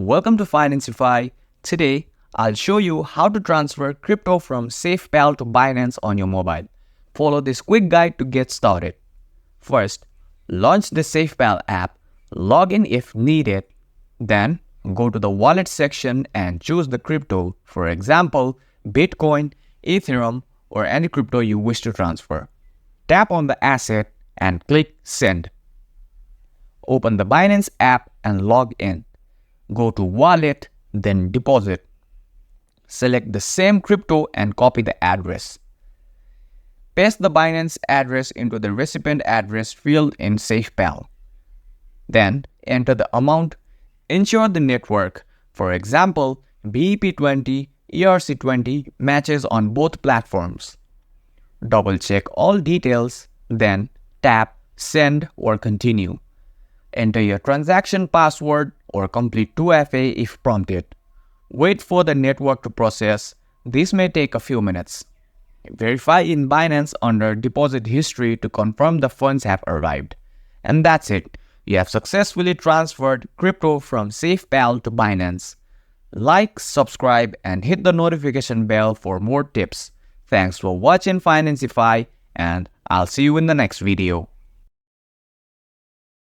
Welcome to Financify. Today, I'll show you how to transfer crypto from Safepal to Binance on your mobile. Follow this quick guide to get started. First, launch the Safepal app, log in if needed, then go to the wallet section and choose the crypto, for example, Bitcoin, Ethereum, or any crypto you wish to transfer. Tap on the asset and click Send. Open the Binance app and log in. Go to Wallet, then Deposit. Select the same crypto and copy the address. Paste the Binance address into the recipient address field in Safepal. Then enter the amount. Ensure the network, for example, BEP20, ERC20 matches on both platforms. Double check all details, then tap Send or Continue. Enter your transaction password or complete 2FA if prompted. Wait for the network to process. This may take a few minutes. Verify in Binance under Deposit History to confirm the funds have arrived. And that's it. You have successfully transferred crypto from Safepal to Binance. Like, subscribe, and hit the notification bell for more tips. Thanks for watching Financify, and I'll see you in the next video.